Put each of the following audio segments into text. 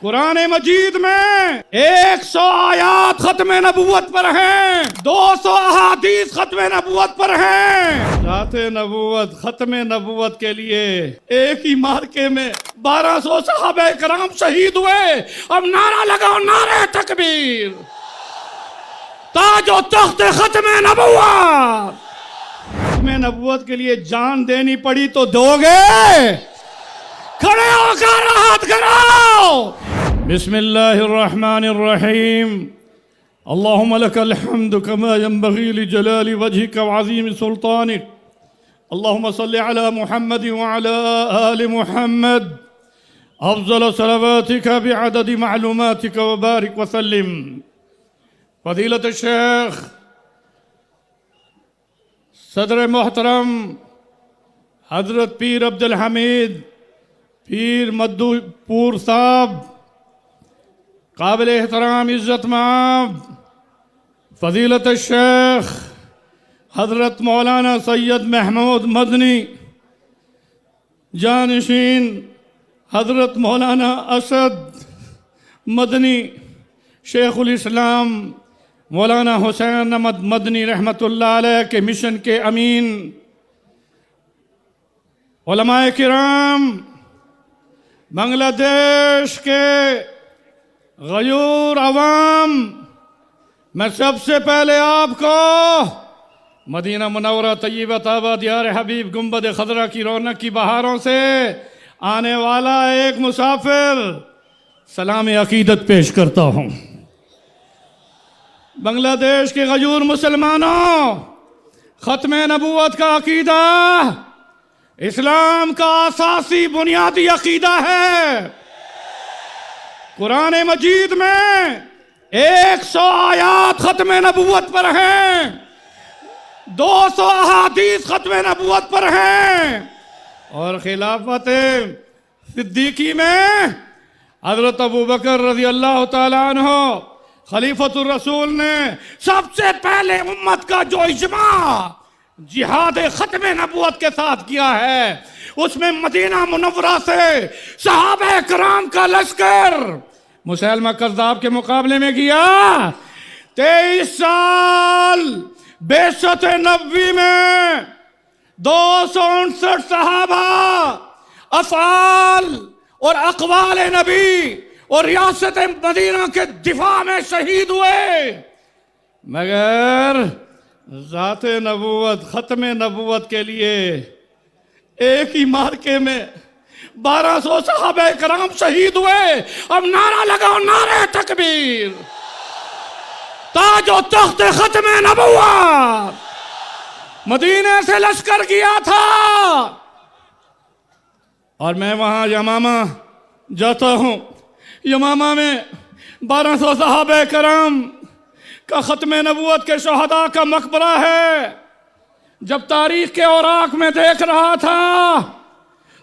قرآن مجید میں 100 آیات ختم نبوت پر ہیں، 200 احادیث ختم نبوت پر ہیں۔ ذات نبوت ختم نبوت کے لیے ایک ہی مارکے میں 1200 صحابہ کرام شہید ہوئے۔ اب نعرہ لگاؤ، نعرہ تکبیر، تاج و تخت ختم نبوت۔ ختم نبوت کے لیے جان دینی پڑی تو دو گے؟ کھڑے ہو کر راحت کرو۔ بسم اللہ الرحمن الرحیم۔ اللہم لک الحمد کما ينبغی لجلال وجہک وعظیم سلطانک۔ اللہم صل علی محمد وعلی آل محمد افضل صلواتک بعدد معلوماتک وبارک وسلم۔ فضیلت الشیخ صدر محترم حضرت پیر عبدالحمید پیر مدو پور صاحب، قابل احترام عزت مآب فضیلت الشیخ حضرت مولانا سید محمود مدنی، جانشین حضرت مولانا اسد مدنی، شیخ الاسلام مولانا حسین احمد مدنی رحمۃ اللہ علیہ کے مشن کے امین، علماء کرام، بنگلہ دیش کے غیور عوام، میں سب سے پہلے آپ کو مدینہ منورہ طیبہ طیبہ دیار حبیب گنبد خضرا کی رونق کی بہاروں سے آنے والا ایک مسافر سلام عقیدت پیش کرتا ہوں۔ بنگلہ دیش کے غیور مسلمانوں، ختم نبوت کا عقیدہ اسلام کا اساسی بنیادی عقیدہ ہے۔ قرآن مجید میں 100 آیات ختم نبوت پر ہیں، 200 احادیث ختم نبوت پر ہیں، اور خلافت صدیقی میں حضرت ابوبکر رضی اللہ تعالیٰ عنہ خلیفۃ الرسول نے سب سے پہلے امت کا جو اجماع جہاد ختم نبوت کے ساتھ کیا ہے، اس میں مدینہ منورہ سے صحابہ کرام کا لشکر مسیلمہ کذاب کے مقابلے میں گیا۔ 23 سال بعثت نبوی میں 259 صحابہ افعال اور اقوال نبی اور ریاست مدینہ کے دفاع میں شہید ہوئے، مگر ذات نبوت ختم نبوت کے لیے ایک ہی مارکے میں 1200 صحابہ کرام شہید ہوئے۔ اب نعرہ لگاؤ، نعرہ تکبیر، تاج و تخت ختم نبوت۔ مدینے سے لشکر گیا تھا اور میں وہاں یمامہ جاتا ہوں۔ یمامہ میں 1200 صحابہ کرام کا ختم نبوت کے شہداء کا مقبرہ ہے۔ جب تاریخ کے اوراق میں دیکھ رہا تھا،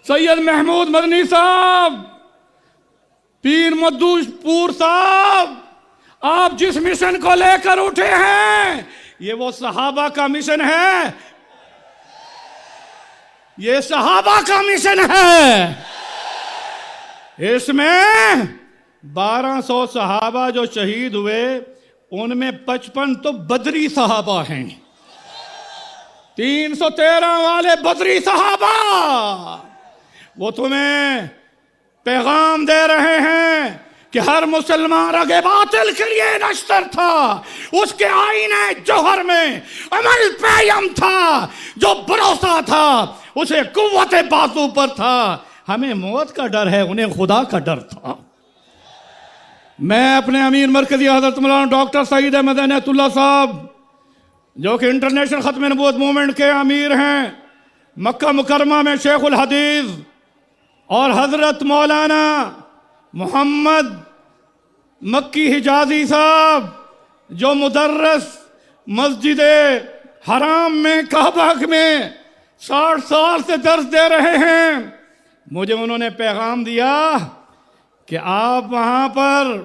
سید محمود مدنی صاحب، پیر مدو پور صاحب، آپ جس مشن کو لے کر اٹھے ہیں، یہ وہ صحابہ کا مشن ہے، یہ صحابہ کا مشن ہے۔ اس میں 1200 صحابہ جو شہید ہوئے، ان میں 55 تو بدری صحابہ ہیں، 313 والے بدری صحابہ۔ وہ تمہیں پیغام دے رہے ہیں کہ ہر مسلمان رگ باطل کے لیے نشتر تھا، اس کے آئینہ جوہر میں عمل پیم تھا، جو بھروسہ تھا اسے قوت بازو پر تھا۔ ہمیں موت کا ڈر ہے، انہیں خدا کا ڈر تھا۔ میں اپنے امیر مرکزی حضرت مولانا ڈاکٹر سعید احمد عنایت اللہ صاحب، جو کہ انٹرنیشنل ختم نبوت موومنٹ کے امیر ہیں، مکہ مکرمہ میں شیخ الحدیث، اور حضرت مولانا محمد مکی حجازی صاحب، جو مدرس مسجد حرام میں کعبہ میں 60 سال سے درس دے رہے ہیں، مجھے انہوں نے پیغام دیا کہ آپ وہاں پر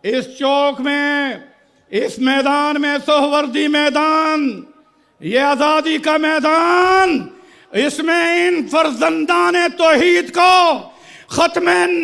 اس چوک میں، اس میدان میں، سہروردی میدان، یہ آزادی کا میدان، اس میں ان فرزندان توحید کو ختم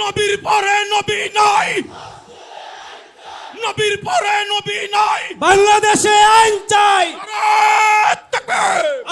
নবীর পরে নবী নাই, নবীর পরে নবী নাই। বাংলাদেশে আইন চাই।